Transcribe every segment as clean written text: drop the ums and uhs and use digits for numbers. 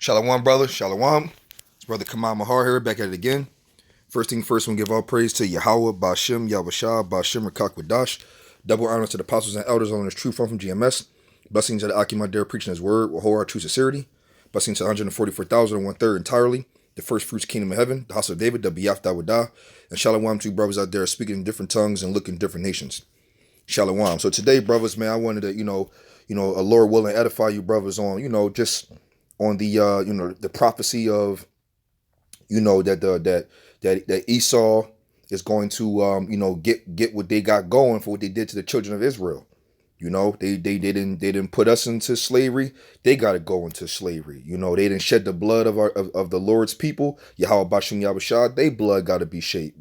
Shalom, brother. Shalom. It's brother Kamal Mahar here, back at it again. First thing first, we give all praise to Yahawah, Bahasham, Yahawashi, Bahasham, qadash. Double honor to the apostles and elders on this true form from GMS. Blessings to the Akim there preaching his word with whole our true sincerity. Blessings to 144,000 and 1/3 entirely. The first fruits kingdom of heaven, the house of David, the Biyaf Dawadah. And shalom to brothers out there speaking in different tongues and looking different nations. Shalom. So today, brothers, man, I wanted to, a Lord willing edify you brothers on, just on the the prophecy of that Esau is going to get what they got going for what they did to the children of Israel. They didn't put us into slavery. They got to go into slavery. They didn't shed the blood of the Lord's people. Yahawah Bashim Yahawashi, they blood got to be shed.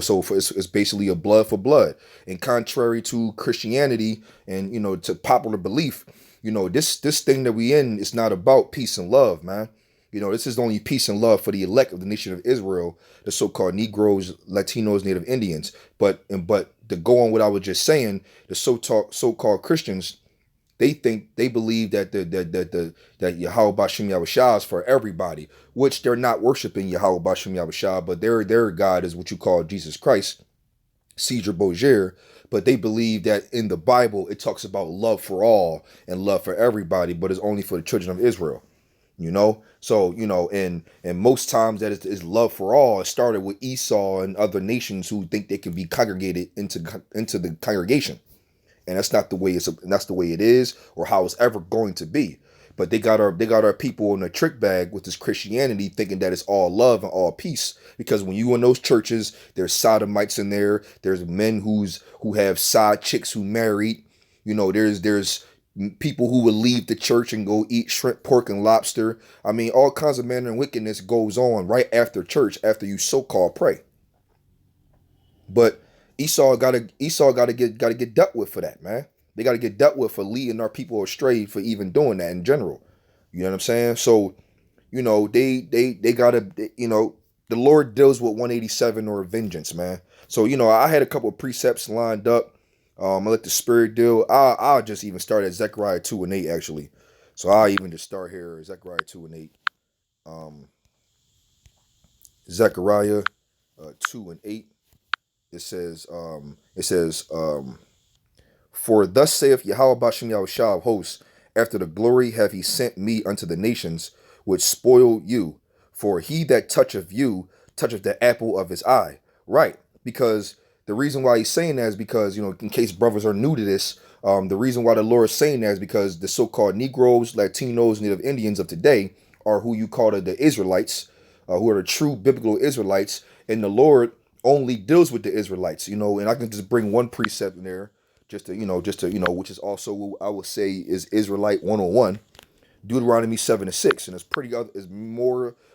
So it's basically a blood for blood. And contrary to Christianity and to popular belief, this thing that we in is not about peace and love, man. This is only peace and love for the elect of the nation of Israel, the so-called Negroes, Latinos, Native Indians. But to go on what I was just saying, the so-called Christians, they believe that that Yahawah Bashim Yahawashi is for everybody, which they're not worshiping Yahawah Bashim Yahawashi, but their God is what you call Jesus Christ, Caesar Borgia. But they believe that in the Bible it talks about love for all and love for everybody, but it's only for the children of Israel. So and most times that is love for all. It started with Esau and other nations who think they can be congregated into the congregation. And that's not the way that's the way it is, or how it's ever going to be. But they got our people in a trick bag with this Christianity, thinking that it's all love and all peace. Because when you in those churches, there's sodomites in there. There's men who have side chicks who married. There's people who would leave the church and go eat shrimp, pork, and lobster. I mean, all kinds of manner and wickedness goes on right after church, after you so-called pray. But Esau gotta get dealt with for that, man. They gotta get dealt with for leading our people astray, for even doing that in general. You know what I'm saying? So, they gotta, the Lord deals with 187 or vengeance, man. So, I had a couple of precepts lined up. I let the Spirit deal. I'll just even start at Zechariah 2:8 actually. So I'll even just start here, Zechariah 2:8. Um, Zechariah 2:8. It says, for thus saith Yahawah Bashim Yahawashi of hosts, after the glory have he sent me unto the nations, which spoil you. For he that toucheth you, toucheth the apple of his eye. Right. Because the reason why he's saying that is because, in case brothers are new to this, the reason why the Lord is saying that is because the so-called Negroes, Latinos, Native Indians of today are who you call the Israelites, who are the true biblical Israelites. And the Lord only deals with the Israelites, and I can just bring one precept in there which is also what I would say is Israelite 101, Deuteronomy 7:6, and is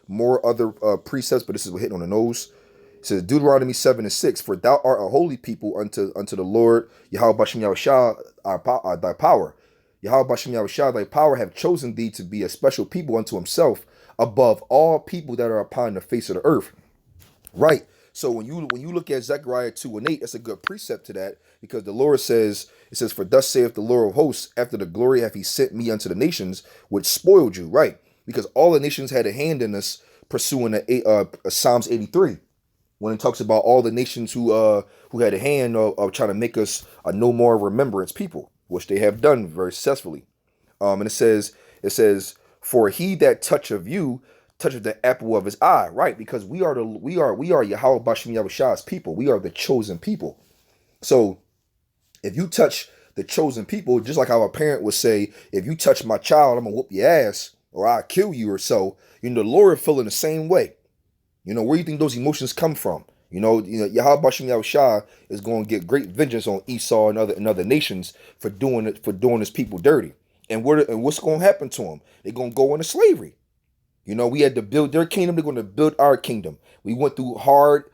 more other precepts, but this is what hitting on the nose. It says Deuteronomy 7:6, for thou art a holy people unto the Lord Yahawah Bashim Yahawashi thy power. Yahawah Bashim Yahawashi thy power have chosen thee to be a special people unto himself above all people that are upon the face of the earth. Right. So when you look at Zechariah 2:8, that's a good precept to that, because the Lord says, for thus saith the Lord of hosts, after the glory hath he sent me unto the nations, which spoiled you, right? Because all the nations had a hand in us, pursuing Psalms 83, when it talks about all the nations who had a hand of trying to make us a no more remembrance people, which they have done very successfully. And it says, for he that toucheth you touches the apple of his eye, right? Because we are Yahawah Bashim Yahawashi's people. We are the chosen people. So if you touch the chosen people, just like how a parent would say, if you touch my child, I'm gonna whoop your ass or I'll kill you or so. The Lord feeling the same way. Where do you think those emotions come from? Yahawah Bashim Yahawashi is going to get great vengeance on Esau and other nations for doing his people dirty. And what's going to happen to them? They're going to go into slavery. We had to build their kingdom. They're going to build our kingdom. We went through hard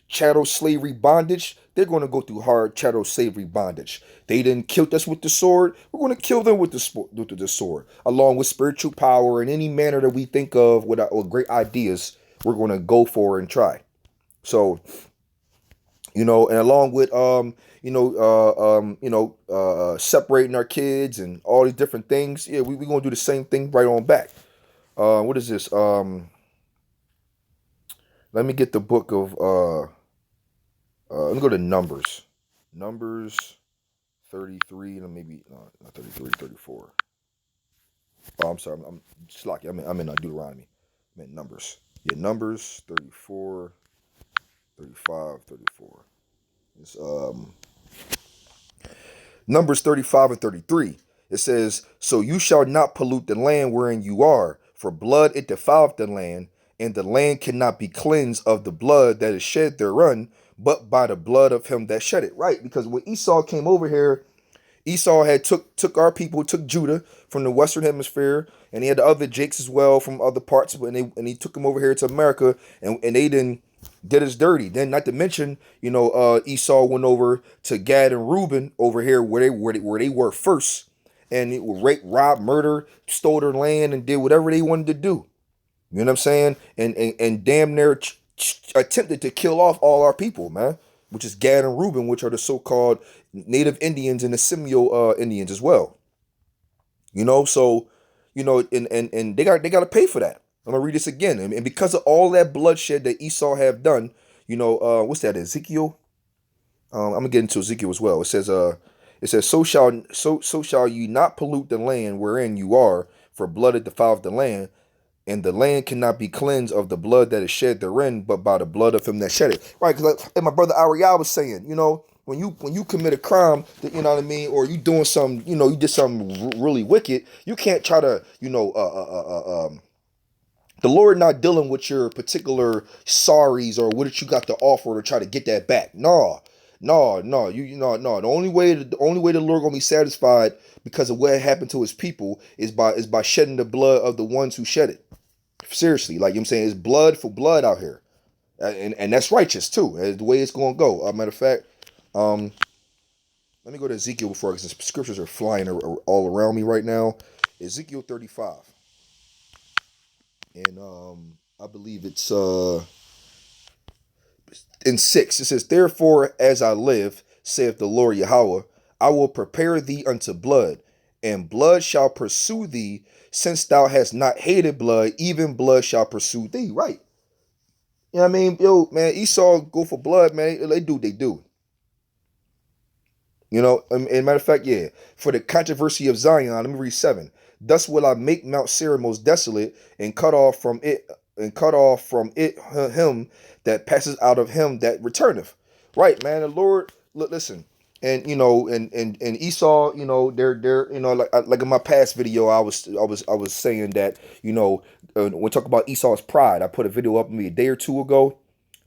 chattel slavery bondage. They're going to go through hard chattel slavery bondage. They didn't kill us with the sword. We're going to kill them with the sword, along with spiritual power and any manner that we think of with great ideas. We're going to go for and try. So, And along with separating our kids and all these different things. Yeah, we gonna do the same thing right on back. What is this? Let me get the book of let me go to Numbers. Numbers 33, and maybe not 33, 34. Oh, I'm sorry, I'm slocky. I'm in Deuteronomy. I'm in Numbers. Yeah, Numbers 34, 35, 34. It's Numbers 35 and 33. It says, "So you shall not pollute the land wherein you are, for blood it defileth the land, and the land cannot be cleansed of the blood that is shed thereon, but by the blood of him that shed it." Right, because when Esau came over here, Esau had took our people, took Judah from the Western Hemisphere, and he had the other Jakes as well from other parts, and he took them over here to America, and they didn't did us dirty. Then, not to mention, Esau went over to Gad and Reuben over here where they were first, and it would rape, rob, murder, stole their land, and did whatever they wanted to do. You know what I'm saying? And damn near attempted to kill off all our people, man. Which is Gad and Reuben, which are the so-called native Indians and the Semio Indians as well. So and they got to pay for that. I'm gonna read this again, and because of all that bloodshed that Esau have done, what's that, Ezekiel? I'm gonna get into Ezekiel as well. It says, so shall you not pollute the land wherein you are, for blood it defileth the land, and the land cannot be cleansed of the blood that is shed therein, but by the blood of him that shed it. Right? Because like my brother Ariel was saying, when you commit a crime, you know what I mean, or you doing something, you did something really wicked, you can't try to, the Lord not dealing with your particular sorries or what you got to offer to try to get that back. No, no, no, no. The only way the Lord gonna be satisfied because of what happened to His people is by shedding the blood of the ones who shed it. Seriously, like I'm saying, it's blood for blood out here, and that's righteous too. That's the way it's gonna go. Matter of fact, let me go to Ezekiel before, because the scriptures are flying all around me right now. Ezekiel 35, and I believe it's in 6. It says, "Therefore, as I live, saith the Lord Yahawah, I will prepare thee unto blood, and blood shall pursue thee, since thou hast not hated blood, even blood shall pursue thee." Right. You know what I mean? Yo, man, Esau go for blood, man. They do, they do. And matter of fact, yeah, for the controversy of Zion, let me read 7. "Thus will I make Mount Seir most desolate, and cut off from it him that passes out of him that returneth." Right, man. The Lord, listen, and Esau, they're like in my past video, I was saying that when we talk about Esau's pride, I put a video up maybe a day or two ago,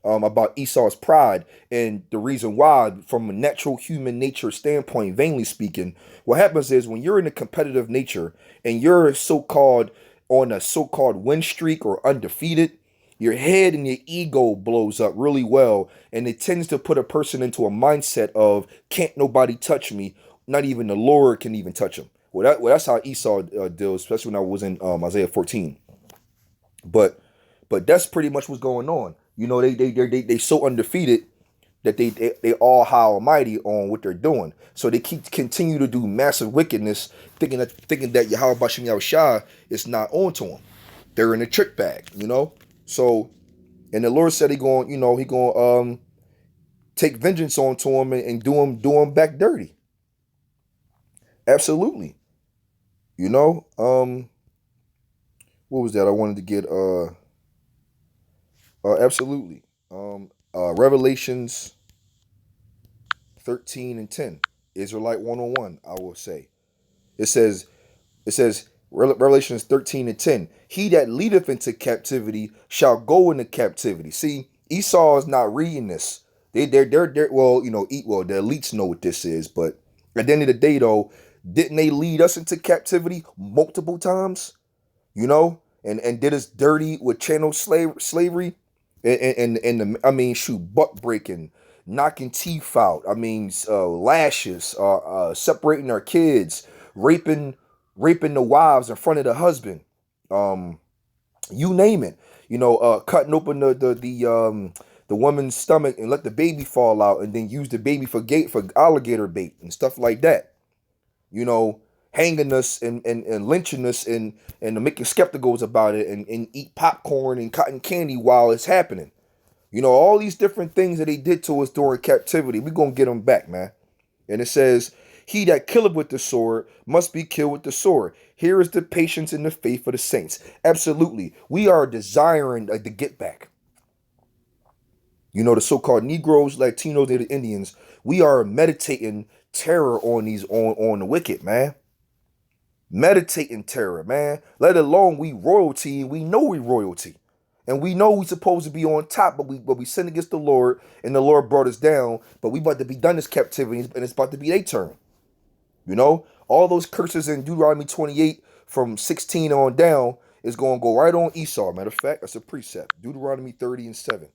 about Esau's pride, and the reason why, from a natural human nature standpoint, vainly speaking, what happens is when you're in a competitive nature and you're so-called on a so-called win streak or undefeated, your head and your ego blows up really well, and it tends to put a person into a mindset of can't nobody touch me, not even the Lord can even touch him. That's how Esau deals, especially when I was in Isaiah 14. But that's pretty much what's going on. They so undefeated that they all high almighty on what they're doing. So they continue to do massive wickedness, thinking that Yahawashi Yahawashi is not on to them. They're in a trick bag. So, and the Lord said he going take vengeance onto him, and do him back dirty. Absolutely. What was that? I wanted to get absolutely. Revelations 13 and 10. Israelite 101, I will say. It says, Revelations 13 and 10. "He that leadeth into captivity shall go into captivity." See, Esau is not reading this. They're the elites know what this is, but at the end of the day, though, didn't they lead us into captivity multiple times? And did us dirty with channel slavery, I mean, shoot, butt breaking, knocking teeth out. I mean, lashes, separating our kids, raping the wives in front of the husband. You name it. Cutting open the woman's stomach and let the baby fall out, and then use the baby for alligator bait and stuff like that. You know, hanging us and lynching us and making skepticals about it, and eat popcorn and cotton candy while it's happening. You know, all these different things that they did to us during captivity, we're going to get them back, man. And it says, he that killeth with the sword must be killed with the sword. Here is the patience and the faith of the saints. Absolutely. We are desiring to get back. You know, the so-called Negroes, Latinos, and the Indians, we are meditating terror on on the wicked, man. Meditating terror, man. Let alone we royalty. We know we royalty. And we know we supposed to be on top, but we sinned against the Lord, and the Lord brought us down. But we about to be done this captivity, and it's about to be their turn. You know, all those curses in Deuteronomy 28 from 16 on down is going to go right on Esau. Matter of fact, that's a precept. Deuteronomy 30 and 7.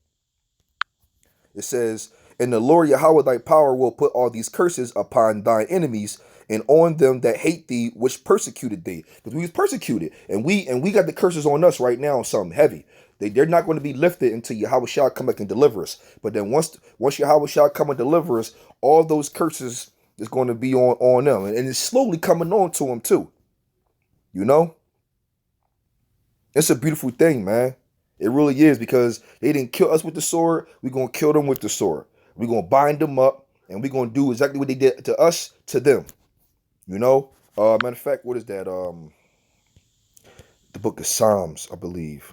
It says, and the Lord Yahawah thy power will put all these curses upon thine enemies and on them that hate thee, which persecuted thee. Because we was persecuted, and we got the curses on us right now, something heavy. They're not going to be lifted until Yahawashi come back and deliver us. But then once Yahawashi come and deliver us, all those curses is going to be on them, and it's slowly coming on to them too. You know, it's a beautiful thing, man. It really is, because they didn't kill us with the sword. We're going to kill them with the sword. We're going to bind them up, and we're going to do exactly what they did to us, to them. You know? Matter of fact, what is that? The book of Psalms, I believe.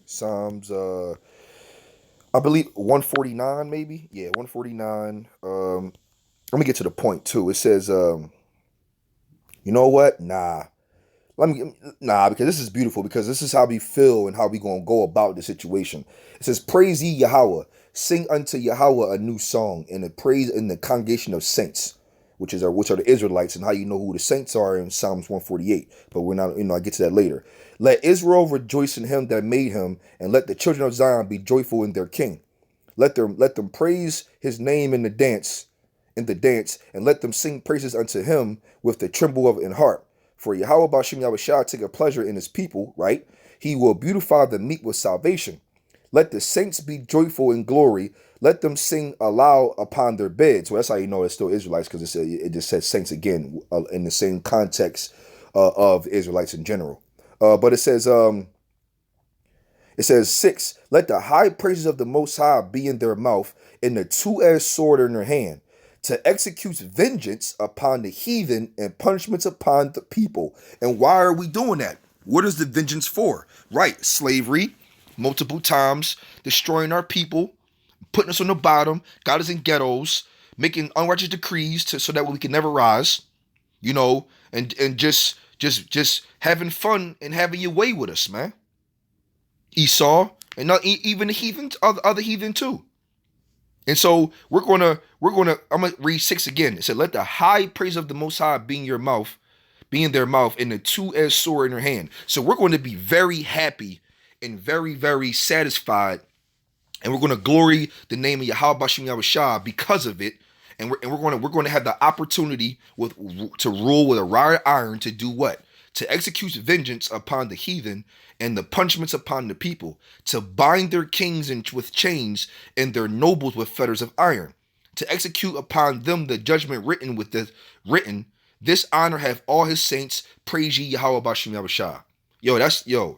Psalms, I believe 149, maybe? Yeah, 149. Let me get to the point, too. It says, you know what? Because this is beautiful, because this is how we feel and how we gonna go about the situation. It says, praise ye Yahawah, sing unto Yahawah a new song, and a praise in the congregation of saints, which are the Israelites, and how you know who the saints are in Psalms 148. But we're not, I get to that later. Let Israel rejoice in him that made him, and let the children of Zion be joyful in their king. Let them praise his name in the dance, and let them sing praises unto him with the tremble of in heart. For Yahawah Bahasham Yahawashi take a pleasure in his people, right? He will beautify the meek with salvation. Let the saints be joyful in glory. Let them sing aloud upon their beds. Well, that's how you know it's still Israelites, because it just says saints again in the same context of Israelites in general. But it says 6, let the high praises of the Most High be in their mouth, and the two-edged sword in their hand, to execute vengeance upon the heathen and punishments upon the people. And why are we doing that? What is the vengeance for? Right, slavery, multiple times, destroying our people, putting us on the bottom, got us in ghettos, making unrighteous decrees so that we can never rise, you know, and just having fun and having your way with us, man. Esau, and not even the heathen, other heathen too. And so I'm gonna read 6 again. It said, let the high praise of the Most High be in their mouth, and the two-edged sword in their hand. So we're going to be very happy and very, very satisfied, and we're going to glory the name of Yahawah Bahasham Yahawashi because of it. And we're going to have the opportunity to rule with a rod of iron, to do what? To execute vengeance upon the heathen and the punishments upon the people, to bind their kings with chains and their nobles with fetters of iron, to execute upon them the judgment written. This honor have all his saints. Praise ye Yahawah Bahasham Yahawashi.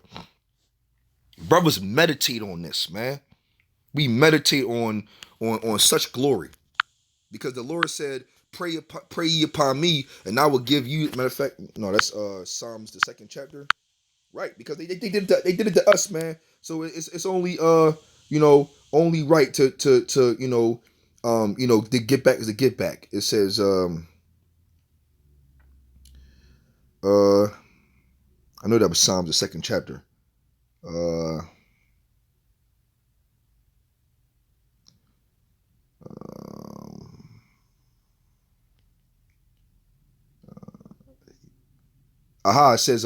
Brothers, meditate on this, man. We meditate on such glory, because the Lord said, pray ye upon me, and I will give you. Matter of fact, no, that's Psalms, the 2nd chapter, right? Because they did it to us, man. So it's only only right to get back is to get back. It says I know that was Psalms, the 2nd chapter. It says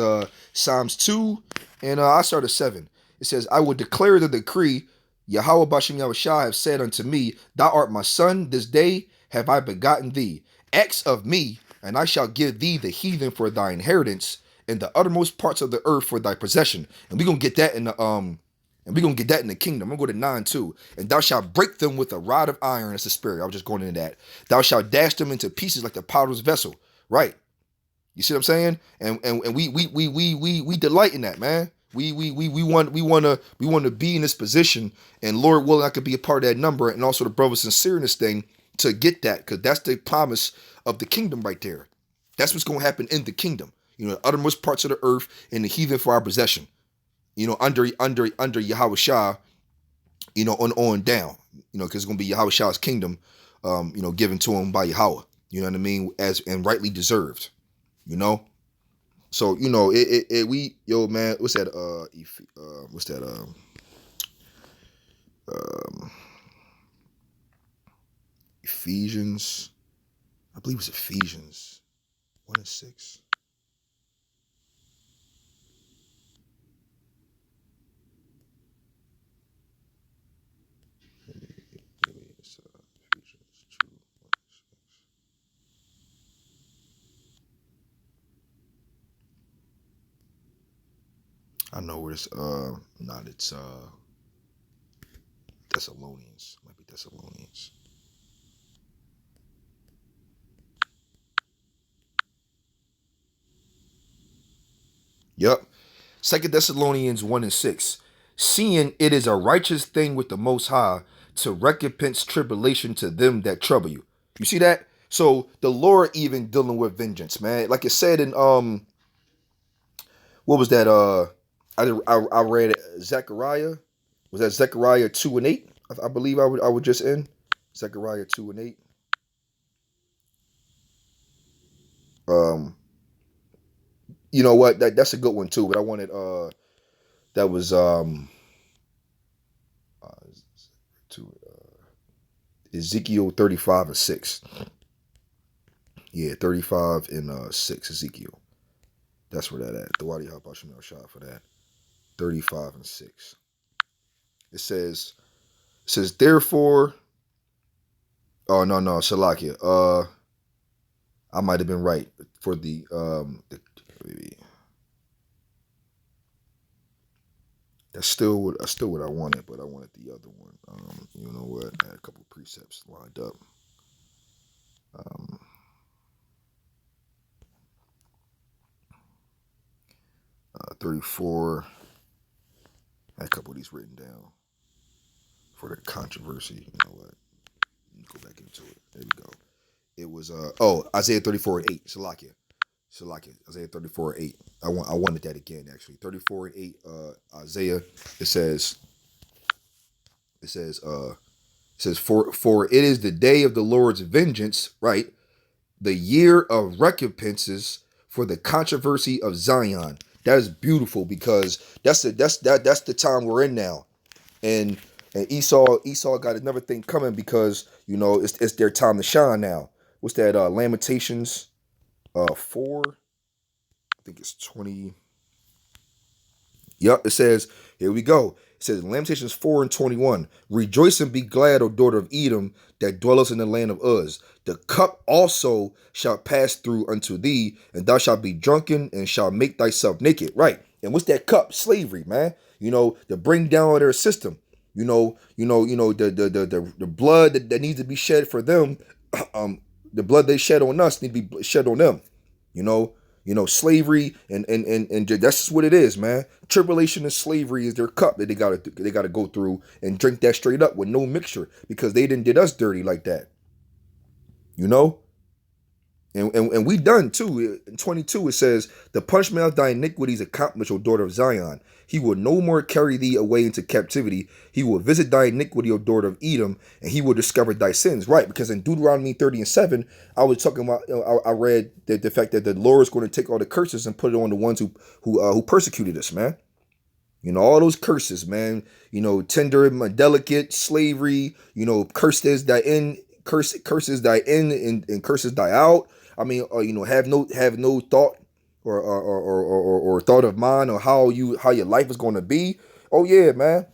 Psalms 2, and I start at 7. It says, I will declare the decree. Yahawah Bahasham Yahawashi have said unto me, thou art my son, this day have I begotten thee. Ask of me, and I shall give thee the heathen for thy inheritance, and the uttermost parts of the earth for thy possession. And we're gonna get that in And we're going to get that in the kingdom. I'm going to go to 9 too. And thou shalt break them with a rod of iron. That's the spirit. I was just going into that. Thou shalt dash them into pieces like the potter's vessel. Right. You see what I'm saying? And we delight in that, man. We want to be in this position, and Lord willing, I could be a part of that number, and also the brothers sincere in this thing to get that, because that's the promise of the kingdom right there. That's what's going to happen in the kingdom. The uttermost parts of the earth and the heathen for our possession. Under Yahawashi, on down. Because it's going to be Yahawashi's kingdom, given to him by Yahawah. You know what I mean? And rightly deserved. So man, what's that? Ephesians, I believe it's Ephesians 1:6. Ephesians 2:1-6. I know where it's it's Thessalonians. Might be Thessalonians. Yep. 2 Thessalonians 1:6. Seeing it is a righteous thing with the Most High to recompense tribulation to them that trouble you. You see that? So the Lord even dealing with vengeance, man. Like it said in what was that? I read Zechariah. Was that Zechariah 2:8? I believe I would just end Zechariah 2:8. You know what? That's a good one too. But I wanted that was Ezekiel 35:6. Yeah, 35:6 Ezekiel. That's where that at. The Wadi Bahasham shot for that. 35:6. It says therefore. Oh no, Shalakia. I might have been right for the that's still what I wanted, but I wanted the other one. You know what? I had a couple precepts lined up. 34. I had a couple of these written down for the controversy. You know what? Go back into it. There we go. It was Isaiah 34:8. Shalakia. Isaiah 34:8. I wanted that again actually. 34:8. Isaiah. It says for it is the day of the Lord's vengeance, right? The year of recompenses for the controversy of Zion. That is beautiful because that's the time we're in now, and Esau got another thing coming because it's their time to shine now. What's that? Lamentations 4. I think it's 20. Yep, it says, here we go. It says, Lamentations 4:21. Rejoice and be glad, O daughter of Edom, that dwellest in the land of Uz. The cup also shall pass through unto thee, and thou shalt be drunken, and shalt make thyself naked. Right. And what's that cup? Slavery, man. To bring down their system. The blood that needs to be shed for them, the blood they shed on us need to be shed on them. Slavery and that's just what it is, man. Tribulation and slavery is their cup that they gotta go through and drink that straight up with no mixture because they didn't did us dirty like that. And we done too. In 22 it says, the punishment of thy iniquities accomplished, O daughter of Zion. He will no more carry thee away into captivity. He will visit thy iniquity, O daughter of Edom, and he will discover thy sins. Right, because in Deuteronomy 30:7, I was talking about. I read that the fact that the Lord is going to take all the curses and put it on the ones who persecuted us, man. All those curses, man. Tender and delicate, slavery. Curses thy in, curses thy in, and curses thy out. I mean, have no thought or thought of mind or how your life is going to be. Oh yeah, man.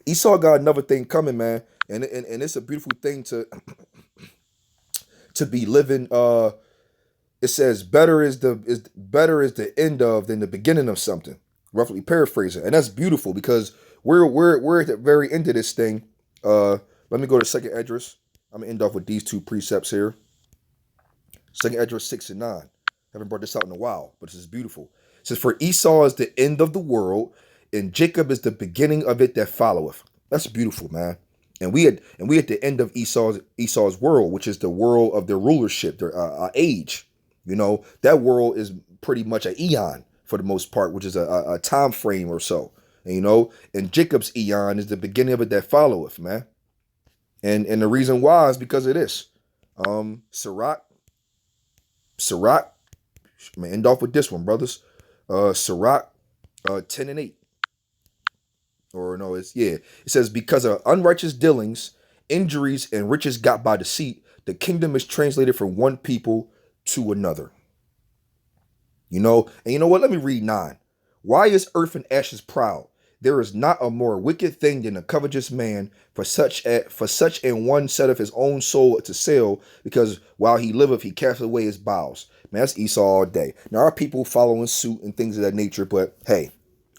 Esau got another thing coming, man, and it's a beautiful thing to be living. It says better is the end of than the beginning of something. Roughly paraphrasing, and that's beautiful because we're at the very end of this thing. Let me go to second address. I'm gonna end off with these two precepts here. Second address 6 and 9. Haven't brought this out in a while, but this is beautiful. It says, "For Esau is the end of the world, and Jacob is the beginning of it that followeth." That's beautiful, man. And we at the end of Esau's world, which is the world of their rulership, their age. You know, that world is pretty much an eon for the most part, which is a time frame or so. And, you know, and Jacob's eon is the beginning of it that followeth, man. And the reason why is because of this. Sirach, I'm gonna end off with this one, brothers. Sirach 10 and 8. Or no, it says, "Because of unrighteous dealings, injuries, and riches got by deceit, the kingdom is translated from one people to another." You know, and you know what? Let me read 9. "Why is earth and ashes proud? There is not a more wicked thing than a covetous man, for such an one setteth his own soul to sale, because while he liveth he casteth away his bowels." Man, that's Esau all day. Now our people following suit and things of that nature, but hey,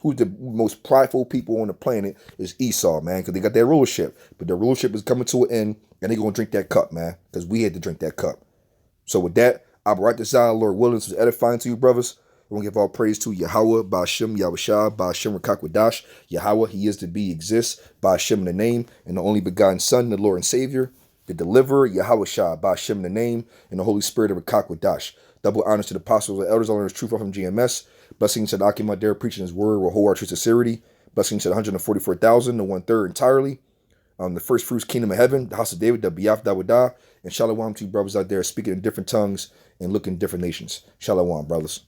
who's the most prideful people on the planet is Esau, man, because they got their rulership. But their rulership is coming to an end, and they're going to drink that cup, man, because we had to drink that cup. So with that, I'll write this out. Lord willing, this was edifying to you, brothers. I want to give all praise to Yahawah, Bahasham, Yahawashi, Bahasham, qadash. Yahawah, he is to be, exists. Bahasham in the name, and the only begotten Son, the Lord and Savior, the deliverer, Yahawashi, Bahasham in the name, and the Holy Spirit of qadash. Double honors to the apostles and elders, all learners truth from GMS. Blessings to the Akim Adair preaching his word with whole true sincerity. Blessings to the 144,000, the 1/3 entirely. The first fruits kingdom of heaven, the house of David, the Biaf Dawadah, and Shalom to you brothers out there speaking in different tongues and looking in different nations. Shalom, brothers.